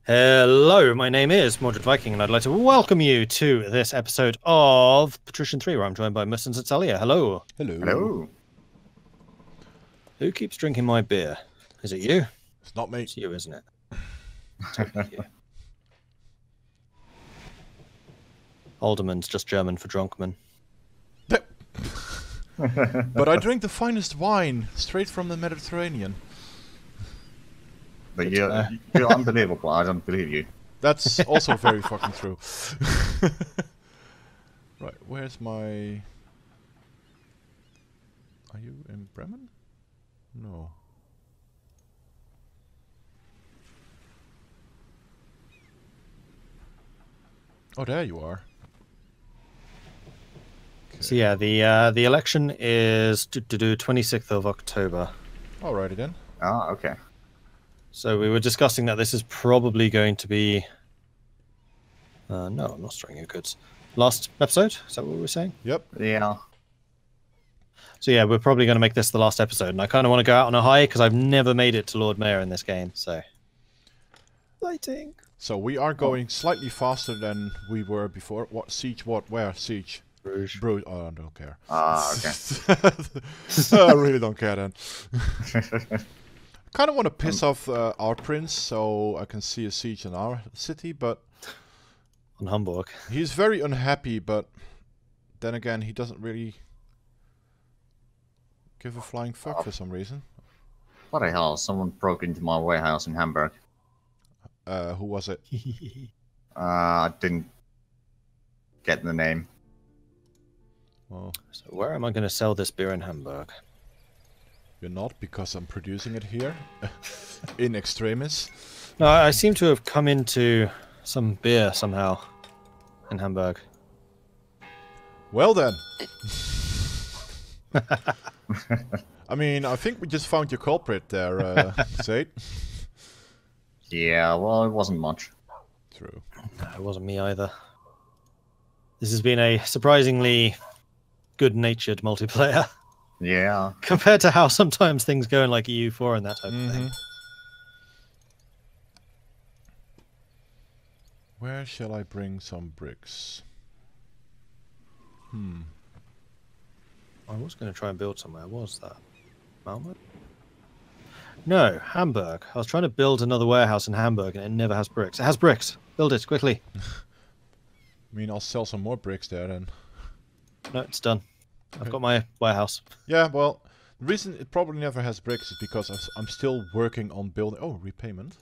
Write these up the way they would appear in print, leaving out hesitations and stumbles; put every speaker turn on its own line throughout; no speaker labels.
Hello, my name is Mordred Viking, and I'd like to welcome you to this episode of Patrician 3, where I'm joined by Mus and Zhatelier. Hello.
Hello.
Hello.
Who keeps drinking my beer? Is it you?
It's not me.
It's you, isn't it? Totally you. Alderman's just German for drunkman.
But I drink the finest wine straight from the Mediterranean.
But you're unbelievable. I don't believe you.
That's also very fucking true. Right, where's my... Are you in Bremen? No. Oh, there you are. Okay.
So yeah, the election is 26th of October.
Alrighty then.
Ah, okay.
So we were discussing that this is probably going to be... no, I'm not storing your goods. Last episode? Is that what we were saying?
Yep.
Yeah.
So yeah, we're probably going to make this the last episode, and I kind of want to go out on a high because I've never made it to Lord Mayor in this game, so... Lighting.
So we are going slightly faster than we were before. What? Siege? What? Where? Siege?
Bruges.
Bruges. Oh, I don't care.
Ah, okay.
I really don't care then. Kind of want to piss off our prince so I can see a siege in our city, but...
On Hamburg.
He's very unhappy, but then again, he doesn't really give a flying fuck for some reason.
What the hell? Someone broke into my warehouse in Hamburg.
Who was it?
I didn't get the name.
Well,
So where am I going to sell this beer in Hamburg?
you're not, because I'm producing it here. In extremis.
No, I seem to have come into some beer somehow in Hamburg.
Well then. I mean, I think we just found your culprit there, Zate.
Yeah, well, it wasn't much.
True.
No, it wasn't me either. This has been a surprisingly good-natured multiplayer
Yeah.
compared to how sometimes things go in like EU4 and that type of thing.
Where shall I bring some bricks?
I was going to try and build somewhere. Was that Malmö? No, Hamburg. I was trying to build another warehouse in Hamburg and it never has bricks. It has bricks. Build it quickly.
I mean, I'll sell some more bricks there then.
No, it's done. I've got my warehouse.
Yeah, well, the reason it probably never has bricks is because I'm still working on building... Oh, repayment.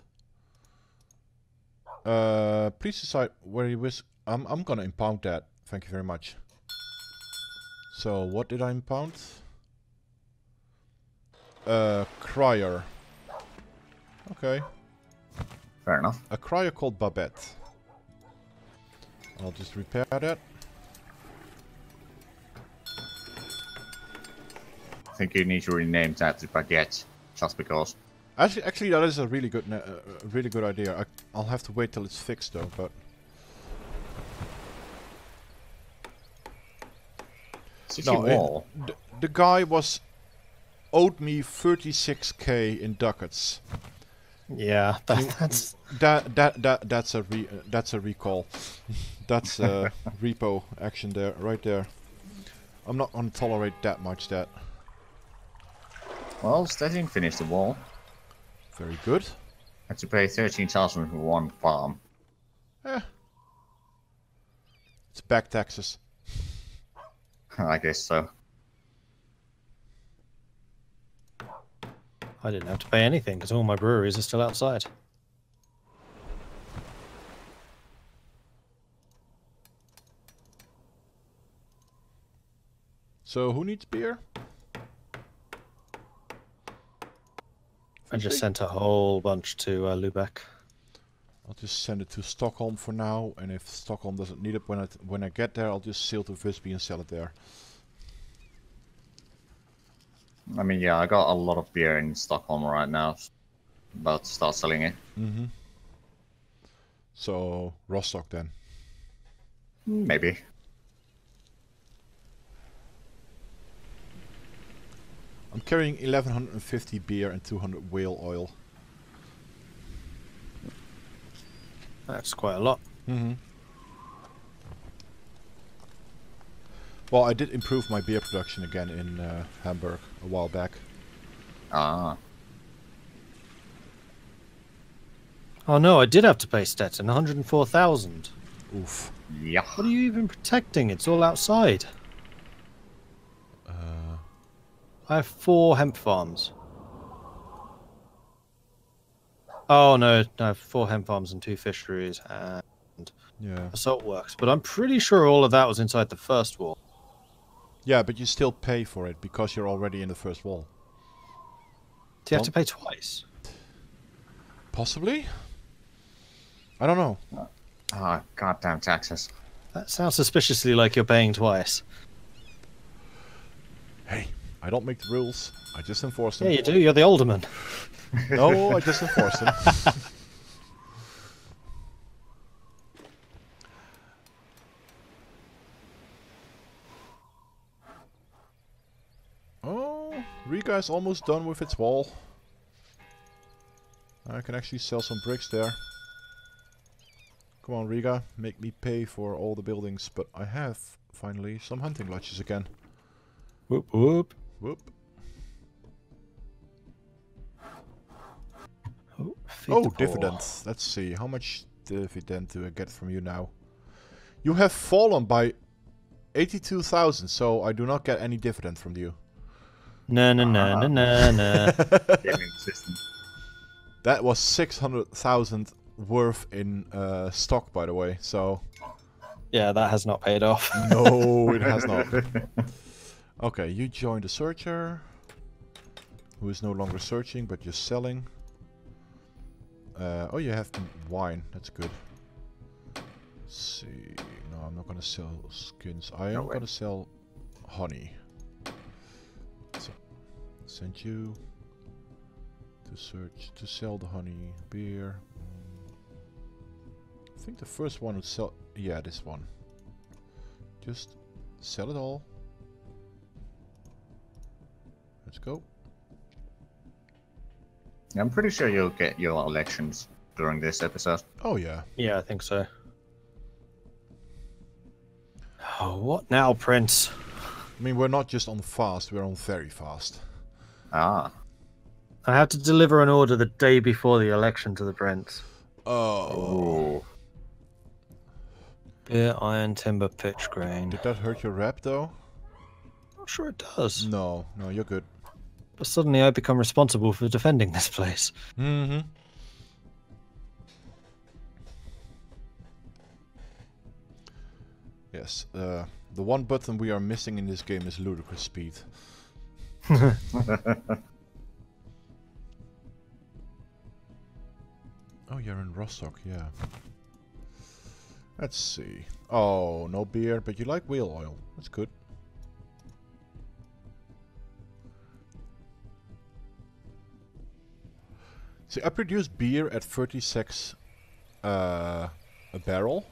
Please decide where you wish... I'm gonna impound that. Thank you very much. So, what did I impound? Crier. Okay.
Fair enough.
A crier called Babette. I'll just repair that.
I think you need to rename that to Baguette, just because.
Actually, that is a really good, idea. I'll have to wait till it's fixed though. But
City wall.
the guy owed me 36k in ducats.
Yeah, that's...
That's a recall. That's a repo action there, right there. I'm not gonna tolerate that much. That.
Well, they didn't finish the wall.
Very good.
Had to pay 13,000 for one farm.
It's back taxes.
I guess so.
I didn't have to pay anything because all my breweries are still outside.
So who needs beer?
I just sent a whole bunch to Lubeck.
I'll just send it to Stockholm for now, and if Stockholm doesn't need it when I get there, I'll just sail to Visby and sell it there.
I mean, yeah, I got a lot of beer in Stockholm right now. About to start selling it.
So Rostock then.
Maybe.
I'm carrying 1150 beer and 200 whale oil.
That's quite a lot.
Mm-hmm. Well, I did improve my beer production again in Hamburg a while back.
Ah.
Oh no, I did have to pay Stetson 104,000.
Oof.
Yeah.
What are you even protecting? It's all outside. I have 4 hemp farms. Oh no, I have 4 hemp farms and 2 fisheries and
Yeah.
a salt works. But I'm pretty sure all of that was inside the first wall.
Yeah, but you still pay for it because you're already in the first wall.
Do you have to pay twice?
Possibly? I don't know.
Ah, goddamn taxes.
That sounds suspiciously like you're paying twice.
Hey, I don't make the rules. I just enforce them.
Yeah, you do. You're the alderman.
No, I just enforce them. Oh, Riga is almost done with its wall. I can actually sell some bricks there. Come on, Riga, make me pay for all the buildings. But I have, finally, some hunting lodges again.
Whoop whoop.
Whoop.
Oh,
dividends. Let's see, how much dividend do I get from you now? You have fallen by 82,000, so I do not get any dividend from you.
No, no, no, no, no, no.
Gaming system.
That was 600,000 worth in stock, by the way, so...
Yeah, that has not paid off.
No, it has not. Okay, you joined a searcher, who is no longer searching, but just selling. Oh, you have wine, that's good. Let's see, no, I'm not gonna sell skins. I am gonna sell honey. So, send you to search, to sell the honey, beer. I think the first one would sell, yeah, this one. Just sell it all. Let's go.
I'm pretty sure you'll get your elections during this episode.
Oh yeah.
Yeah, I think so. Oh, what now, Prince?
I mean, we're not just on fast, we're on very fast.
Ah.
I have to deliver an order the day before the election to the Prince.
Oh.
Beer, iron, timber, pitch, grain.
Did that hurt your rep though?
I'm sure it does.
No, no, you're good.
But suddenly I become responsible for defending this place.
Mm-hmm. Yes, the one button we are missing in this game is ludicrous speed. Oh, you're in Rostock, yeah. Let's see. Oh, no beer, but you like wheel oil. That's good. See, I produce beer at 36 a barrel.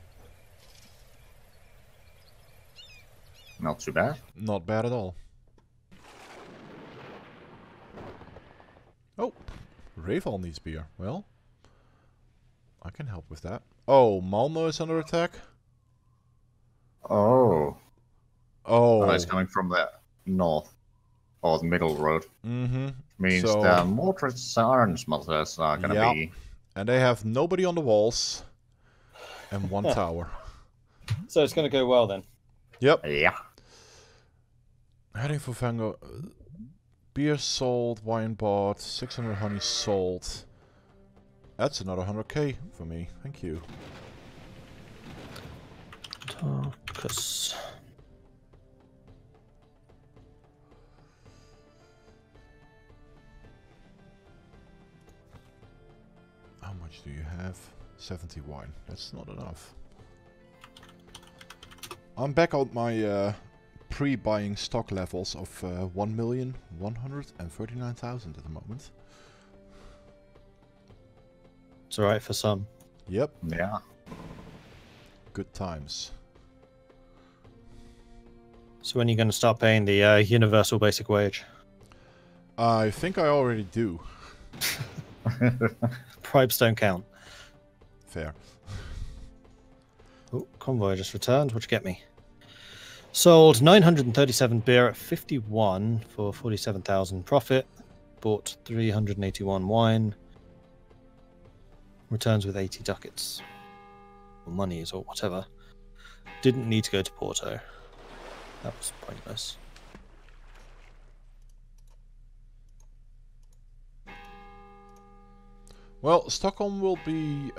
Not too bad.
Not bad at all. Oh, Raval needs beer. Well, I can help with that. Oh, Malmo is under attack.
Oh.
Oh.
Oh, it's coming from the north. Or the middle road.
Mm-hmm.
Means
So-
the Mordred iron smelters are gonna
Yeah.
be...
And they have nobody on the walls. And one tower.
So it's going to go well then.
Yep.
Yeah.
Heading for Vango. Beer sold, wine bought, 600 honey sold. That's another 100k for me. Thank you.
Focus.
How much do you have? 70 wine. That's not enough. I'm back on my pre-buying stock levels of 1,139,000 at the moment.
It's alright for some.
Yep.
Yeah.
Good times.
So when are you going to start paying the universal basic wage?
I think I already do.
Bribes don't count.
Fair.
Oh, convoy just returned. What'd you get me? Sold 937 beer at 51 for 47,000 profit. Bought 381 wine. Returns with 80 ducats. Or monies or whatever. Didn't need to go to Porto. That was pointless.
Well, Stockholm will be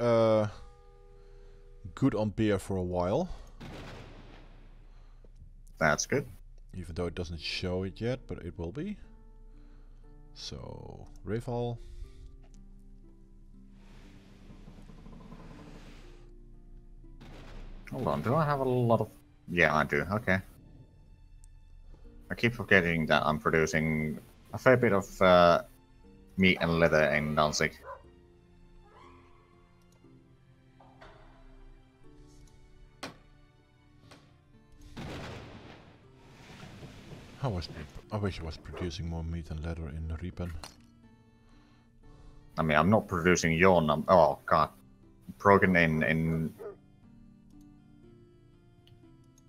good on beer for a while.
That's good.
Even though it doesn't show it yet, but it will be. So, Reval.
Hold on, do I have a lot of... Yeah, I do, okay. I keep forgetting that I'm producing a fair bit of meat and leather in Danzig.
I wish I was producing more meat and leather in Riepen.
I mean, I'm not producing your number. Oh, God. Broken in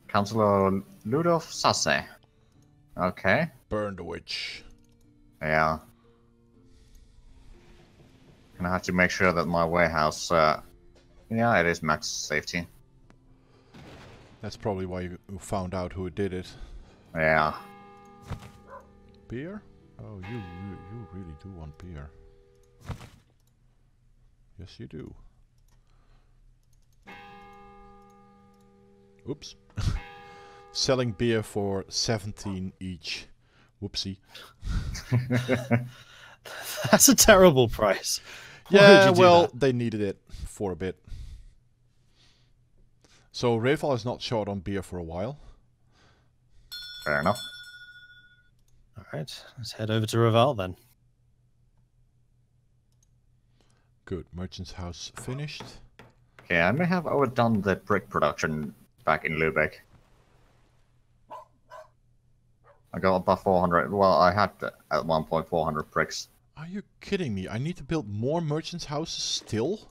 Councillor Ludolf Sasse. Okay.
Burn the witch.
Yeah. Gonna have to make sure that my warehouse, yeah, it is max safety.
That's probably why you found out who did it.
Yeah.
Beer? Oh, you really do want beer. Yes, you do. Oops. Selling beer for 17 each. Whoopsie.
That's a terrible price. Why would
Yeah,
you do
well,
that?
they needed it for a bit. So Reval is not short on beer for a while.
Fair enough.
Alright, let's head over to Reval then.
Good. Merchant's house finished.
Okay, I may have overdone the brick production back in Lübeck. I got about 400. Well, I had at one point 400 bricks.
Are you kidding me? I need to build more merchants' houses still?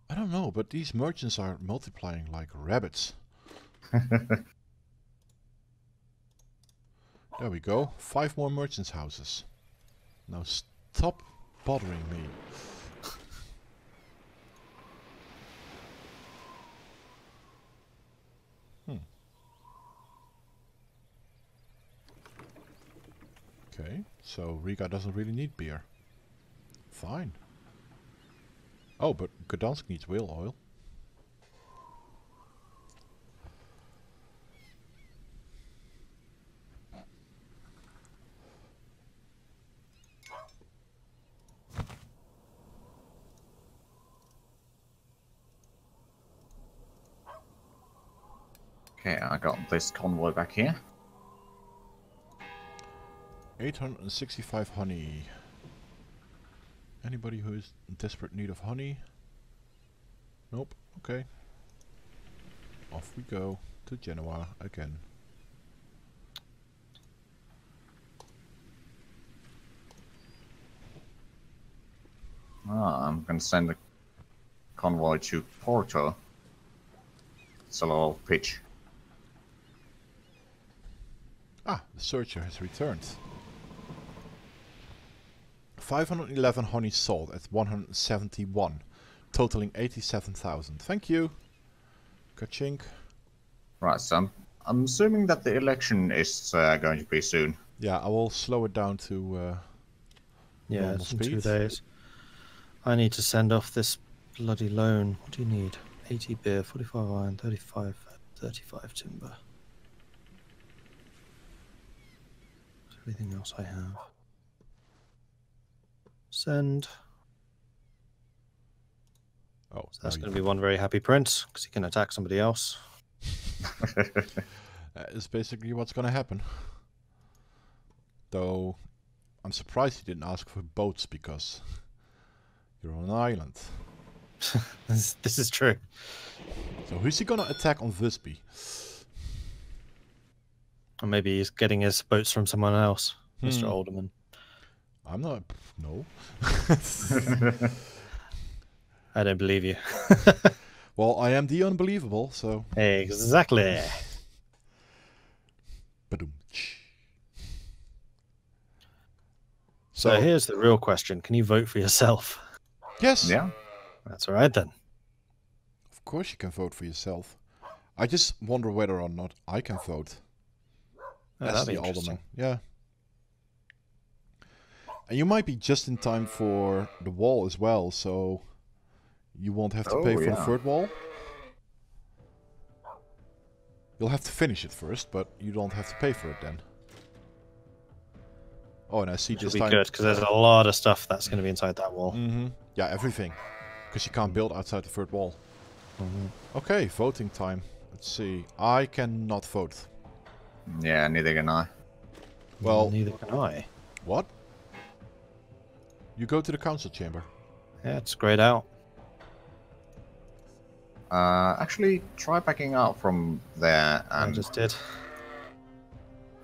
I don't know, but these merchants are multiplying like rabbits. There we go. 5 more merchants' houses. Now stop bothering me. Okay, so Riga doesn't really need beer. Fine. Oh, but Gdansk needs whale oil.
Okay, I got this convoy back here.
865 honey. Anybody who is in desperate need of honey? Nope. Okay. Off we go to Genoa again.
I'm gonna send a convoy to Porto. It's a little pitch.
Ah, the searcher has returned. 511 honey sold at 171, totaling 87,000. Thank you. Kachink.
Right, so I'm assuming that the election is going to be soon.
Yeah, I will slow it down to
Yeah,
normal
it's in
speed.
2 days. I need to send off this bloody loan. What do you need? 80 beer, 45 iron, 35 timber. Everything else I have. Send.
Oh,
So that's
now
going to be one very happy prince, because he can attack somebody else.
that is basically what's gonna happen. Though, I'm surprised he didn't ask for boats, because you're on an island.
This is true.
So who's he gonna attack on Visby?
Or maybe he's getting his boats from someone else, Mr. Alderman.
I'm not... no.
I don't believe you.
Well, I am the unbelievable, so...
Exactly.
Ba-dum-tsh.
So here's the real question. Can you vote for yourself?
Yes.
Yeah.
That's all right then.
Of course you can vote for yourself. I just wonder whether or not I can vote.
Oh,
As
that'd be
the
interesting.
alderman. Yeah. And you might be just in time for the wall as well, so you won't have to pay for the third wall. You'll have to finish it first, but you don't have to pay for it then. Oh, and I see
Which
this
will be
time...
good, because there's a lot of stuff that's going to be inside that wall.
Mm-hmm. Yeah, everything. Because you can't build outside the third wall.
Mm-hmm.
Okay, voting time. Let's see. I cannot vote.
Yeah, neither can I.
Well...
Neither can I.
What? You go to the council chamber.
Yeah, it's grayed out.
Actually, try backing out from there.
I
And,
just did.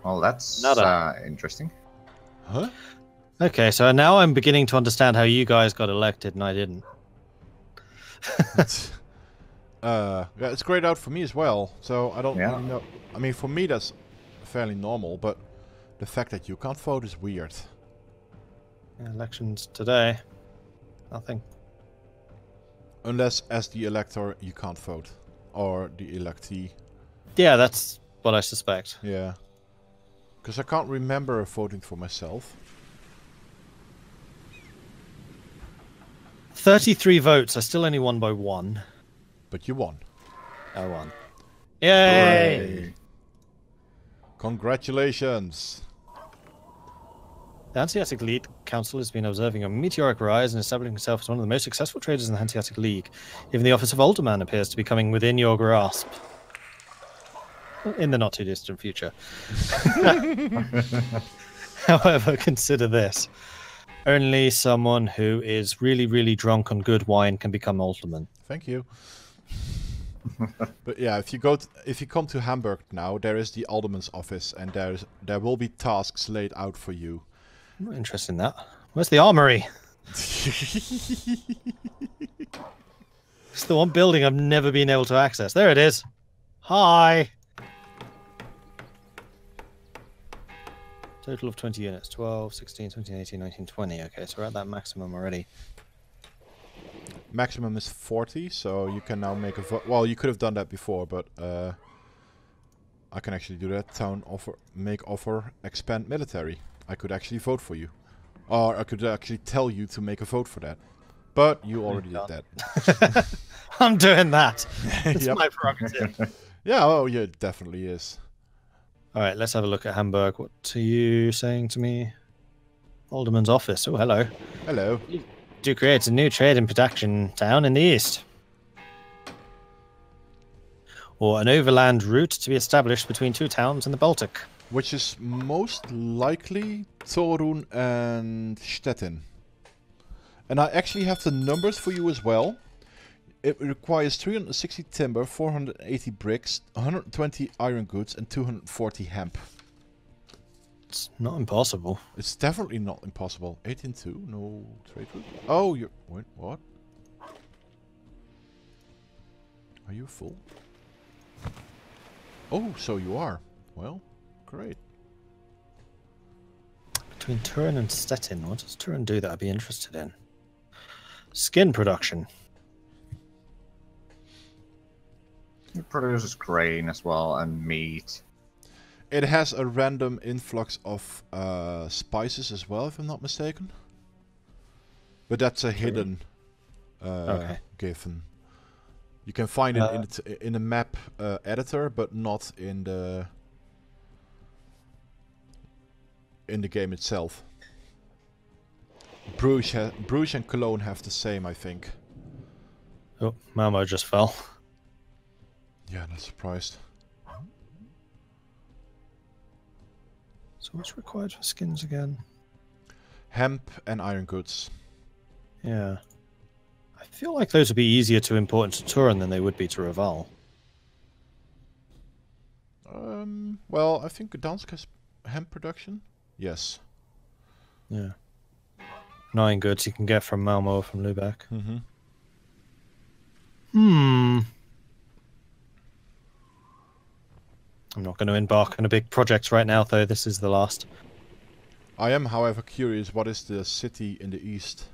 well, that's interesting.
Huh?
Okay, so now I'm beginning to understand how you guys got elected and I didn't.
Yeah, it's grayed out for me as well. So I don't really
Yeah.
know. I mean, for me that's fairly normal, but the fact that you can't vote is weird.
Elections today. Nothing.
Unless as the elector you can't vote. Or the electee.
Yeah, that's what I suspect.
Yeah. Because I can't remember voting for myself.
33 votes. I still only won by 1.
But you won.
I won. Yay!
Hooray.
Congratulations!
The Hanseatic League Council has been observing a meteoric rise and establishing itself as one of the most successful traders in the Hanseatic League. Even the office of Alderman appears to be coming within your grasp. In the not too distant future. However, consider this. Only someone who is really, really drunk on good wine can become Alderman.
Thank you. But yeah, if you come to Hamburg now, there is the alderman's office, and there will be tasks laid out for you.
I'm not interested in that. Where's the armory? It's the one building I've never been able to access. There it is. Hi. Total of 20 units. 12, 16, 17, 18, 19, 20. Okay, so we're at that maximum already.
Maximum is 40, so you can now make a vote. Well, you could have done that before, but I can actually do that. Town offer, make offer, expand military. I could actually vote for you. Or I could actually tell you to make a vote for that. But you already did that.
I'm doing that. It's
Yep.
my prerogative.
Yeah, oh yeah, it definitely is.
All right, let's have a look at Hamburg. What are you saying to me? Alderman's office. Oh, hello.
Hello.
Do create a new trade and production town in the east. Or an overland route to be established between 2 towns in the Baltic.
Which is most likely Torun and Stettin. And I actually have the numbers for you as well. It requires 360 timber, 480 bricks, 120 iron goods, and 240 hemp.
It's not impossible.
It's definitely not impossible. 18-2, no trade route. Oh, you're... Wait, what? Are you full? Oh, so you are. Well, great.
Between Turin and Stettin, what does Turin do that I'd be interested in? Skin production.
It produces grain as well and meat.
It has a random influx of spices as well, if I'm not mistaken. But that's a hidden given. You can find it in the map editor, but not in the game itself. Bruges and Cologne have the same, I think.
Oh, Malmo just fell.
Yeah, not surprised.
So what's required for skins again?
Hemp and iron goods.
Yeah. I feel like those would be easier to import into Turin than they would be to Reval.
Well, I think Gdansk has hemp production. Yes.
Yeah. 9 goods you can get from Malmo or from Lubeck.
Mm-hmm.
going to embark on a big project right now, though. This is the last.
I am, however, curious. What is the city in the east?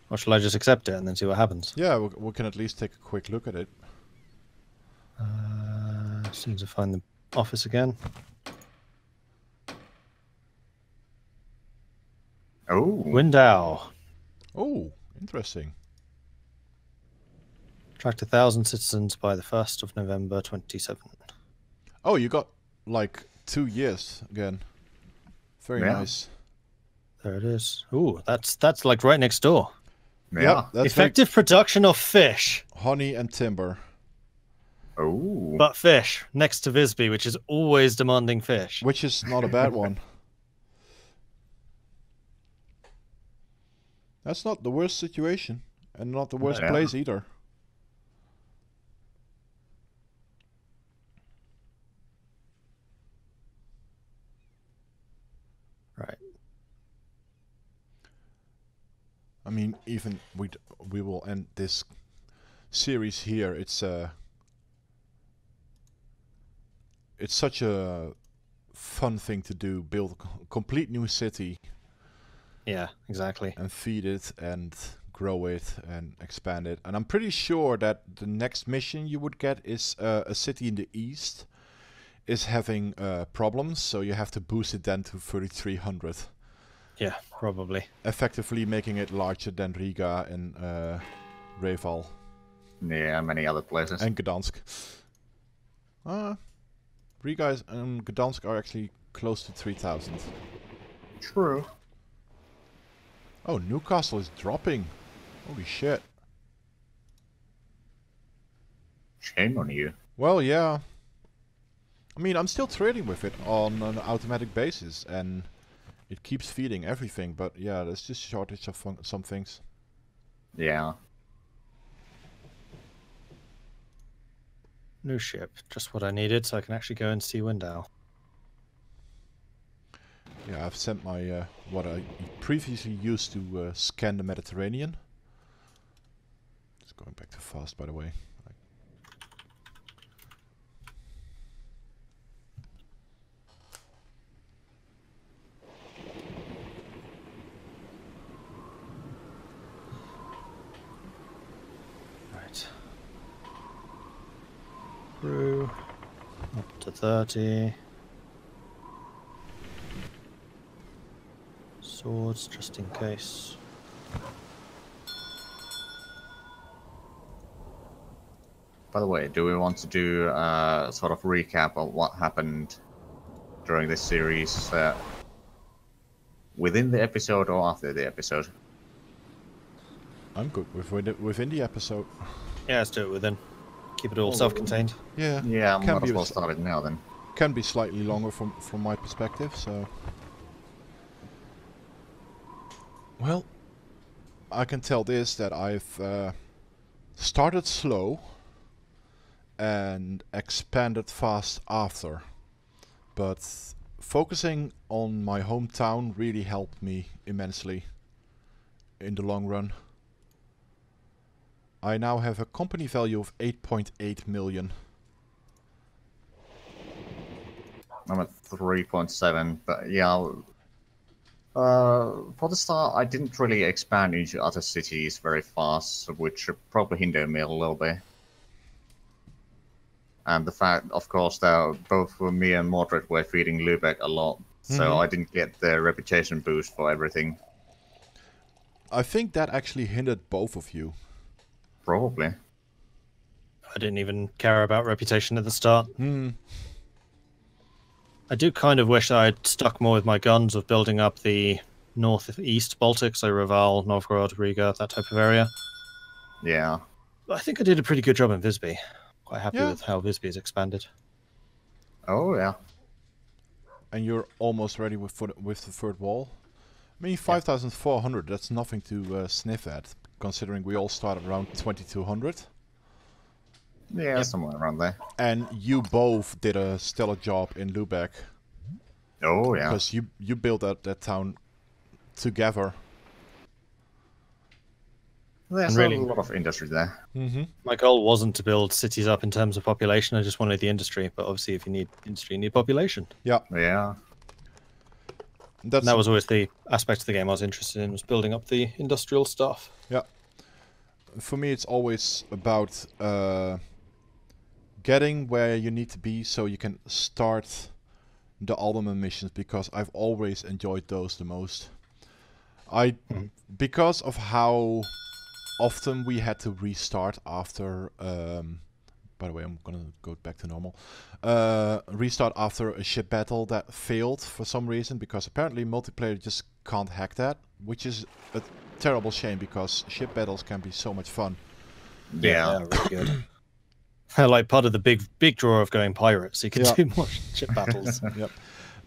Or shall I just accept it and then see what happens?
Yeah, we can at least take a quick look at it.
As soon as I find the office again.
Oh.
Windau.
Oh, interesting.
Attract 1,000 citizens by the 1st of November 27.
Oh, you got like 2 years again. Very nice.
There it is. Ooh, that's like right next door.
Yeah.
Yep, that's
Effective production of fish.
honey and timber.
Oh.
But fish, next to Visby, which is always demanding fish.
Which is not a bad one. That's not the worst situation. And not the worst place either.
Right.
I mean, even we will end this series here. It's such a fun thing to do. Build a complete new city.
Yeah, exactly.
And feed it and grow it and expand it. And I'm pretty sure that the next mission you would get is a city in the east is having problems, so you have to boost it then to 3,300.
Yeah, probably.
Effectively making it larger than Riga and Reval.
Yeah, many other places.
And Gdansk. Riga and Gdansk are actually close to 3,000.
True.
Oh, Newcastle is dropping. Holy shit.
Shame on you.
Well, yeah. I mean, I'm still trading with it on an automatic basis, and it keeps feeding everything, but yeah, there's just shortage of some things.
Yeah.
New ship, just what I needed, so I can actually go and see Windau.
Yeah, I've sent my what I previously used to scan the Mediterranean. It's going back too fast, by the way.
Right. Through up to 30. Swords, just in case.
By the way, do we want to do a sort of recap of what happened during this series within the episode or after the episode?
I'm good within the episode.
Yeah, let's do it within. Keep it all self-contained.
Yeah.
Yeah, I
Can
might
be
as well start it now then.
Can be slightly longer from my perspective, so... Well, I can tell this, that I've started slow and expanded fast after. But focusing on my hometown really helped me immensely in the long run. I now have a company value of 8.8 million.
I'm at 3.7, but yeah. For the start, I didn't really expand into other cities very fast, which probably hindered me a little bit. And the fact, of course, that both me and Mordred were feeding Lübeck a lot, so I didn't get the reputation boost for everything.
I think that actually hindered both of you.
Probably.
I didn't even care about reputation at the start. I do kind of wish that I'd stuck more with my guns of building up the northeast Baltic, so Reval, Novgorod, Riga, that type of area.
Yeah.
But I think I did a pretty good job in Visby. Quite happy with how Visby has expanded.
Oh, yeah.
And you're almost ready with the third wall. I mean, 5,400, that's nothing to sniff at, considering we all started around 2,200.
Yeah, somewhere around there.
And you both did a stellar job in Lübeck.
Oh, yeah.
Because you built that town together.
There's
really,
a lot of industry there.
my goal wasn't to build cities up in terms of population. I just wanted the industry. But obviously, if you need industry, you need population.
Yeah.
Yeah.
And that was always the aspect of the game I was interested in, was building up the industrial stuff.
Yeah. For me, it's always about getting where you need to be so you can start the alderman missions, because I've always enjoyed those the most. Because of how often we had to restart after by the way, I'm gonna go back to normal. Restart after a ship battle that failed for some reason, because apparently multiplayer just can't hack that, which is a terrible shame, because ship battles can be so much fun.
Yeah,
really good. Like part of the big draw of going pirates, you can do more ship battles.
Yep.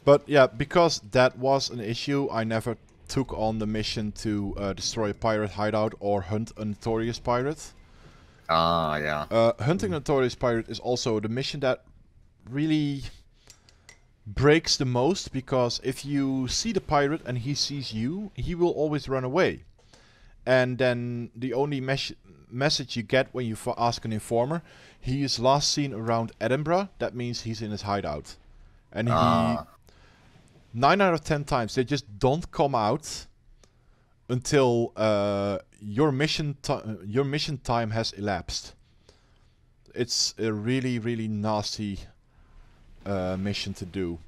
But yeah, because that was an issue, I never took on the mission to destroy a pirate hideout or hunt a notorious pirate.
Ah, yeah.
Hunting a notorious pirate is also the mission that really breaks the most, because if you see the pirate and he sees you, he will always run away. And then the only message you get when you ask an informer, he is last seen around Edinburgh, that means he's in his hideout. And 9 out of 10 times they just don't come out until your mission time has elapsed. It's a really, really nasty mission to do.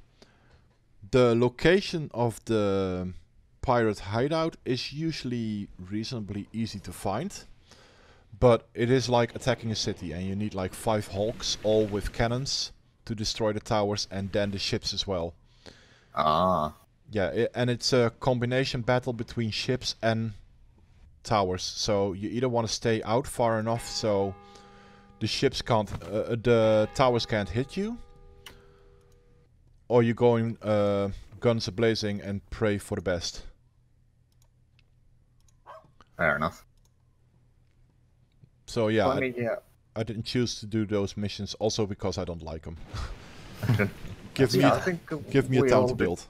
The location of the pirate hideout is usually reasonably easy to find, but it is like attacking a city, and you need like 5 hulks, all with cannons, to destroy the towers and then the ships as well. Yeah, and it's a combination battle between ships and towers. So you either want to stay out far enough so the ships can't, the towers can't hit you, or you're going guns a-blazing and pray for the best.
Fair enough.
So yeah,
well, I mean,
I didn't choose to do those missions, also because I don't like them. Give me a town to build.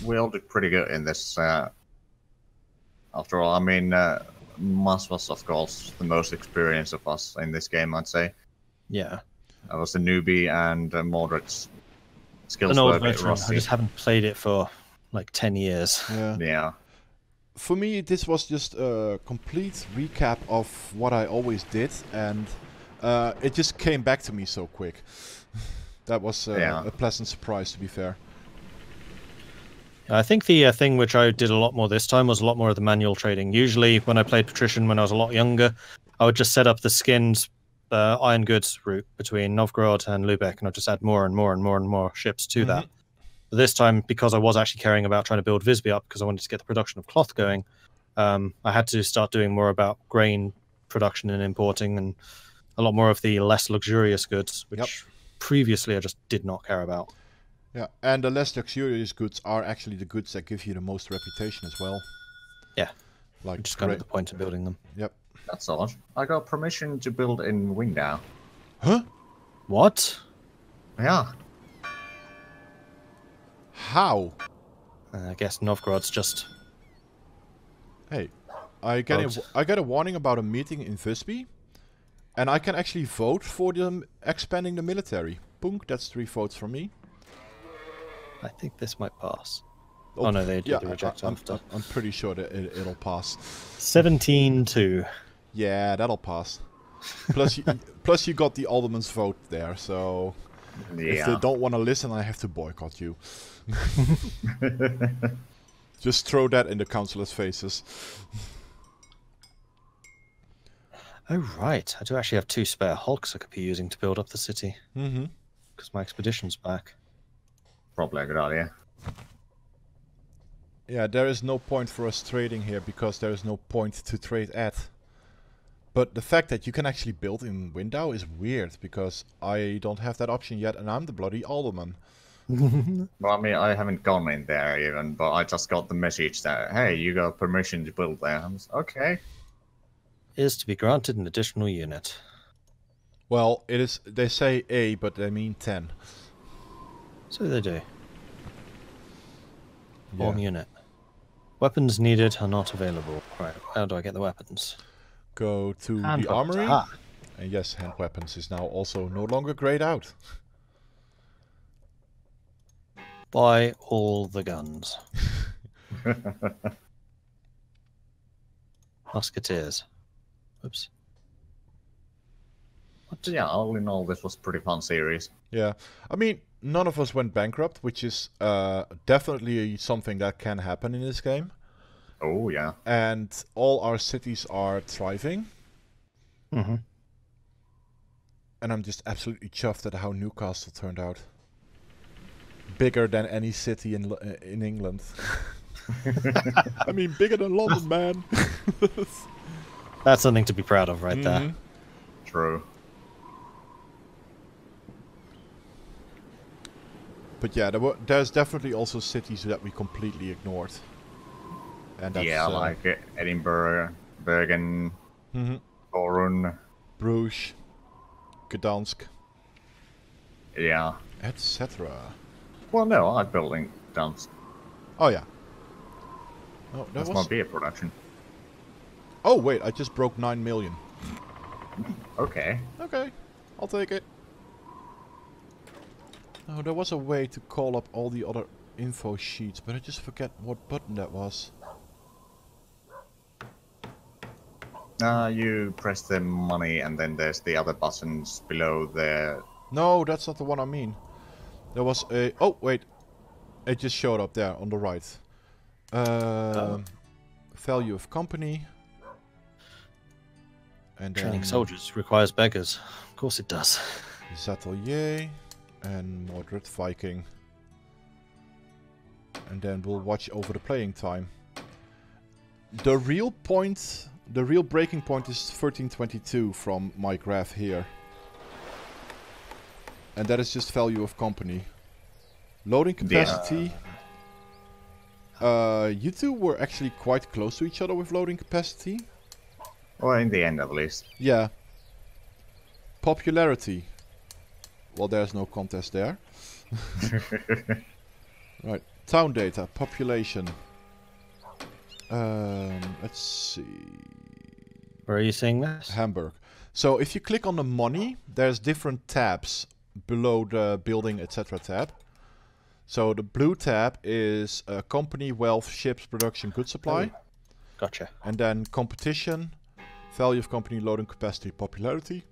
We all did pretty good in this. After all, I mean, Mas was of course the most experienced of us in this game, I'd say.
Yeah.
I was the newbie, and Mordred's skills
an old
were a bit
veteran.
rusty.
I just haven't played it for like 10 years.
Yeah.
For me, this was just a complete recap of what I always did, and it just came back to me so quick. That was a pleasant surprise, to be fair.
I think the thing which I did a lot more this time was a lot more of the manual trading. Usually, when I played Patrician when I was a lot younger, I would just set up the skinned iron goods route between Novgorod and Lubeck, and I'd just add more and more and more and more ships to that. But this time, because I was actually caring about trying to build Visby up, because I wanted to get the production of cloth going, I had to start doing more about grain production and importing, and a lot more of the less luxurious goods, which previously I just did not care about.
Yeah, and the less luxurious goods are actually the goods that give you the most reputation as well.
Yeah,
like
just kind of the point of building them.
Yep.
That's odd. I got permission to build in Wingdow.
Huh?
What?
Yeah.
How?
I guess Novgorod's just...
Hey, I get a warning about a meeting in Visby, and I can actually vote for them expanding the military. Punk, that's 3 votes from me.
I think this might pass. Oh no, they did the reject after.
I'm pretty sure that it'll pass.
17-2.
Yeah, that'll pass. Plus you got the alderman's vote there, so if they don't want to listen, I have to boycott you. Just throw that in the councillors' faces.
Oh right, I do actually have 2 spare hulks I could be using to build up the city. Because my expedition's back.
Probably a good idea.
Yeah, there is no point for us trading here, because there is no point to trade at. But the fact that you can actually build in Wingdow is weird, because I don't have that option yet, and I'm the bloody alderman.
Well, I mean, I haven't gone in there even, but I just got the message that, hey, you got permission to build there. I was, okay.
Is to be granted an additional unit.
Well, it is. They say A, but they mean 10.
So they do. Form unit. Weapons needed are not available. Right, how do I get the weapons?
go to
Hand
the
weapons,
armory.
aha.
And yes, hand weapons is now also no longer grayed out.
Buy all the guns. Musketeers. Oops.
So yeah, all in all, this was a pretty fun series.
Yeah, I mean, none of us went bankrupt, which is definitely something that can happen in this game.
Oh yeah.
And all our cities are thriving.
Mm-hmm.
And I'm just absolutely chuffed at how Newcastle turned out. Bigger than any city in England. I mean, bigger than London, man.
That's something to be proud of right there.
True.
But yeah, there's definitely also cities that we completely ignored. And that's,
yeah, like Edinburgh, Bergen, Torun,
Bruges, Gdansk,
yeah.
etc.
Well, no, I'm building dumps.
Oh yeah. Oh,
That's my beer production.
Oh wait, I just broke 9 million.
Okay.
Okay, I'll take it. Oh, there was a way to call up all the other info sheets, but I just forget what button that was.
You press the money and then there's the other buttons below there.
No, that's not the one I mean. There was a... Oh, wait. It just showed up there on the right. Value of company. And then...
Training soldiers requires beggars. Of course it does.
Zhatelier and Mordred Viking. And then we'll watch over the playing time. The real point... The real breaking point is 1322 from my graph here. And that is just value of company. Loading capacity. You two were actually quite close to each other with loading capacity.
Well, in the end at least.
Yeah. Popularity. Well, there's no contest there. Right. Town data. Population. Let's see.
Where are you seeing this?
Hamburg. So if you click on the money, there's different tabs below the building, etc. tab. So the blue tab is company, wealth, ships, production, goods supply.
Oh, gotcha.
And then competition, value of company, loading capacity, popularity.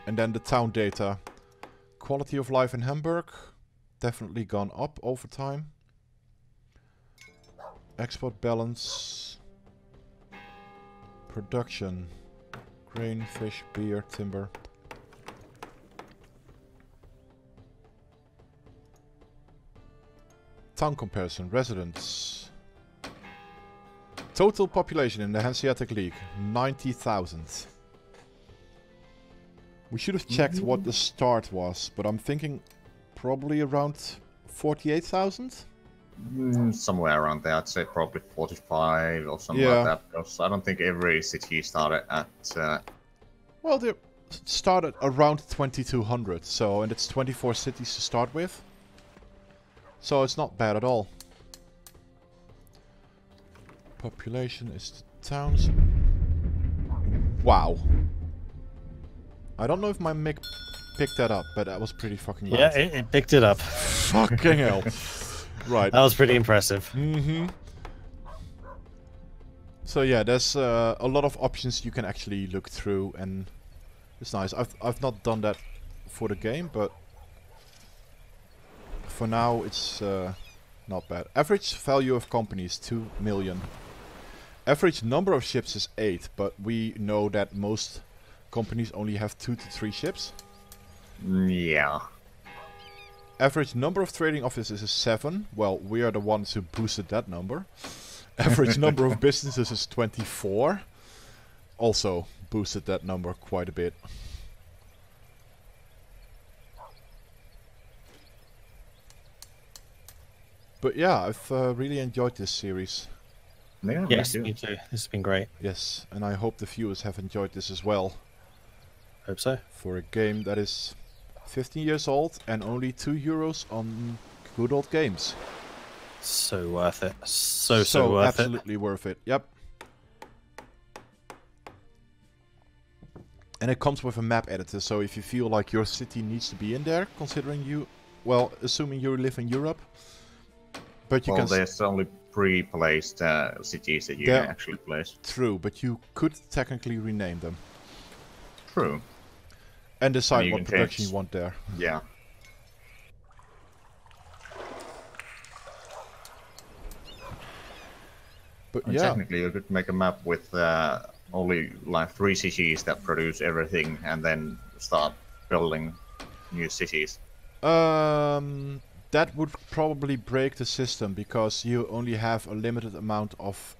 And then the town data. Quality of life in Hamburg. Definitely gone up over time. Export balance. Production. Grain, fish, beer, timber. Town comparison. Residents. Total population in the Hanseatic League. 90,000. We should have checked what the start was, but I'm thinking probably around 48,000?
Somewhere around there. I'd say probably 45 or something like that. Because I don't think every city started at...
Well, they started around 2200, so, and it's 24 cities to start with. So it's not bad at all. Population is the towns. Wow. I don't know if my mic picked that up, but that was pretty fucking loud.
Yeah, it picked it up.
Fucking hell. Right.
That was pretty impressive.
So yeah, there's a lot of options you can actually look through, and it's nice. I've not done that for the game, but for now it's not bad. Average value of company is 2 million. Average number of ships is 8, but we know that most companies only have 2 to 3 ships.
Yeah.
Average number of trading offices is 7. Well, we are the ones who boosted that number. Average number of businesses is 24. Also boosted that number quite a bit. But yeah, I've really enjoyed this series.
Yeah,
Yes, me too. This has been great.
Yes, and I hope the viewers have enjoyed this as well.
Hope so.
For a game that is 15 years old and only €2 on Good Old Games.
So worth it. So worth it.
Absolutely worth it. Yep. And it comes with a map editor, so if you feel like your city needs to be in there, considering you, well, assuming you live in Europe, but you
well,
can.
There's only pre-placed cities that you can actually place.
True, but you could technically rename them.
True.
And decide what production you want there.
Yeah.
But
and technically, you could make a map with only like 3 cities that produce everything, and then start building new cities.
That would probably break the system because you only have a limited amount of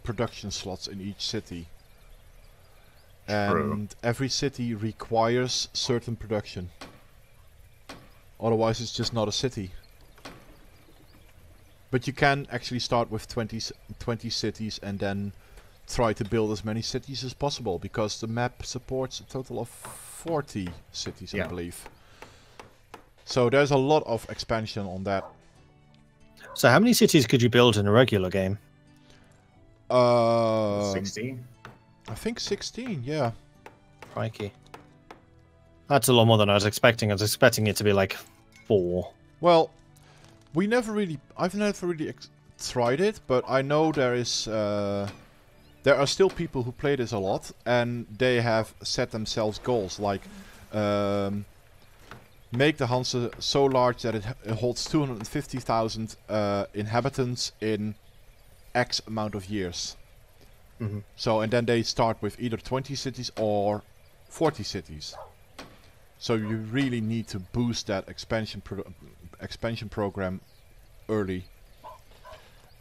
production slots in each city. And every city requires certain production. Otherwise it's just not a city. But you can actually start with 20 cities and then try to build as many cities as possible, because the map supports a total of 40 cities, I believe. So there's a lot of expansion on that.
So how many cities could you build in a regular game?
16?
I think 16, yeah.
Crikey. That's a lot more than I was expecting. I was expecting it to be like 4.
Well, I've never really tried it, but I know there are still people who play this a lot, and they have set themselves goals like make the Hanse so large that it holds 250,000 inhabitants in X amount of years.
Mm-hmm.
So, and then they start with either 20 cities or 40 cities. So you really need to boost that expansion program early.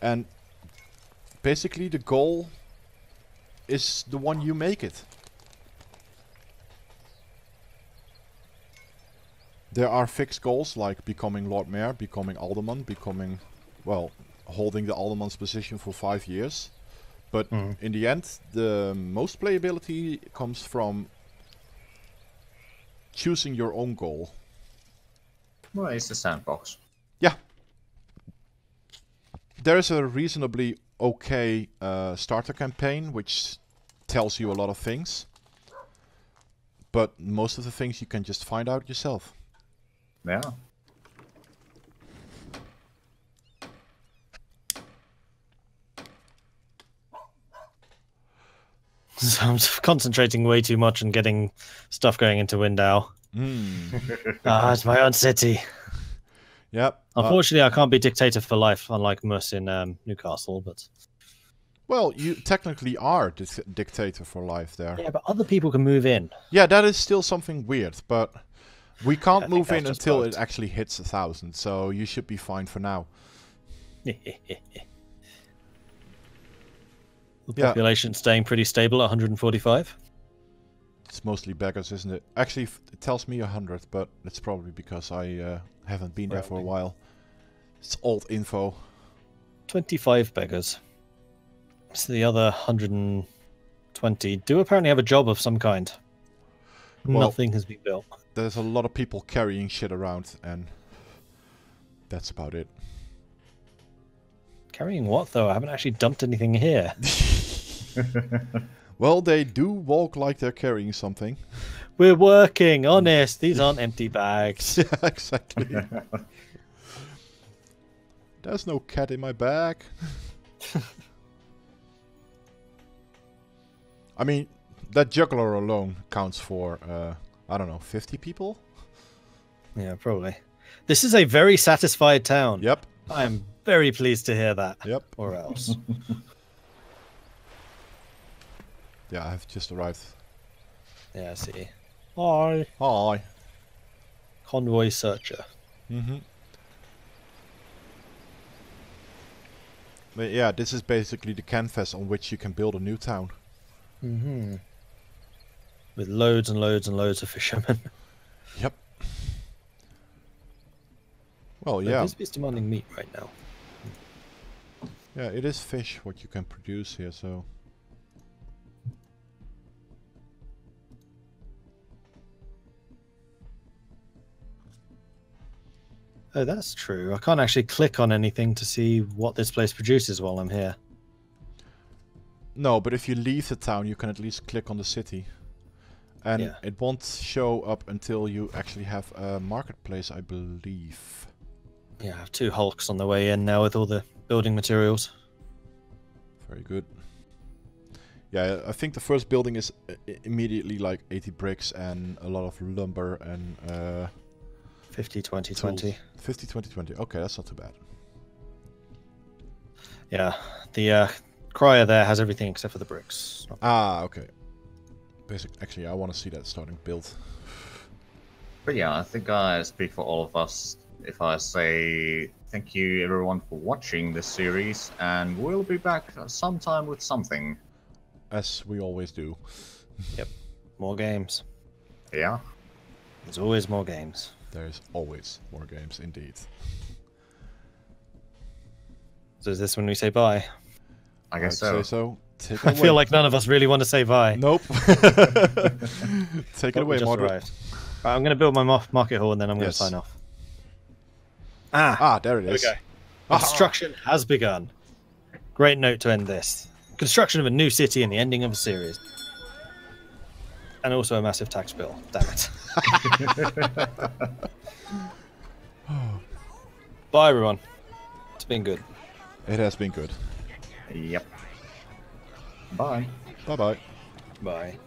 And basically the goal is the one you make it. There are fixed goals like becoming Lord Mayor, becoming Alderman, holding the Alderman's position for 5 years. But in the end, the most playability comes from choosing your own goal.
Well, it's the sandbox.
Yeah. There is a reasonably okay starter campaign, which tells you a lot of things. But most of the things you can just find out yourself.
Yeah.
So I'm concentrating way too much on getting stuff going into Window. It's my own city.
Yep.
Unfortunately, I can't be dictator for life, unlike Mus in Newcastle. But
well, you technically are dictator for life there.
yeah, but other people can move in.
Yeah, that is still something weird, but we can't move in until it actually hits 1,000. So you should be fine for now.
The population staying pretty stable at 145.
It's mostly beggars, isn't it? Actually, it tells me 100, but it's probably because I haven't been there for a while. It's old info.
25 beggars. So the other 120 do apparently have a job of some kind. Well, nothing has been built.
There's a lot of people carrying shit around, and that's about it.
Carrying what, though? I haven't actually dumped anything here.
Well, they do walk like they're carrying something.
We're working, honest. These aren't empty bags.
Yeah, exactly. There's no cat in my bag. I mean, that juggler alone counts for, I don't know, 50 people?
Yeah, probably. This is a very satisfied town.
Yep.
I'm very pleased to hear that.
Yep.
Or else.
Yeah, I've just arrived.
Yeah, I see. Hi.
Hi.
Convoy searcher.
Mm-hmm. But yeah, this is basically the canvas on which you can build a new town.
Mm-hmm. With loads and loads and loads of fishermen.
Yep. Well, yeah.
It's demanding meat right now.
Yeah, it is fish what you can produce here, so...
Oh, that's true. I can't actually click on anything to see what this place produces while I'm here.
No, but if you leave the town, you can at least click on the city. And
Yeah.
it won't show up until you actually have a marketplace, I believe.
Yeah, I have 2 hulks on the way in now with all the building materials.
Very good. Yeah, I think the first building is immediately like 80 bricks and a lot of lumber and
50, 20, 20.
50, 20, 20. Okay, that's not too bad.
Yeah, the crier there has everything except for the bricks.
Ah, okay. Actually, I want to see that starting build.
But yeah, I think I speak for all of us if I say thank you everyone for watching this series, and we'll be back sometime with something.
As we always do.
Yep, more games.
Yeah.
There's always more games.
There's always more games, indeed.
So is this when we say bye?
I guess
I'd
so.
say so. Take it
I
away.
feel like none of us really want to say bye.
Nope. Take it away, Mordred.
Right, I'm going to build my market hall and then I'm going to sign off.
Ah, there it is.
There we go. Construction has begun. Great note to end this. Construction of a new city and the ending of a series. And also a massive tax bill. Damn it. Bye, everyone. It's been good.
It has been good.
Yep. Bye.
Bye-bye.
Bye.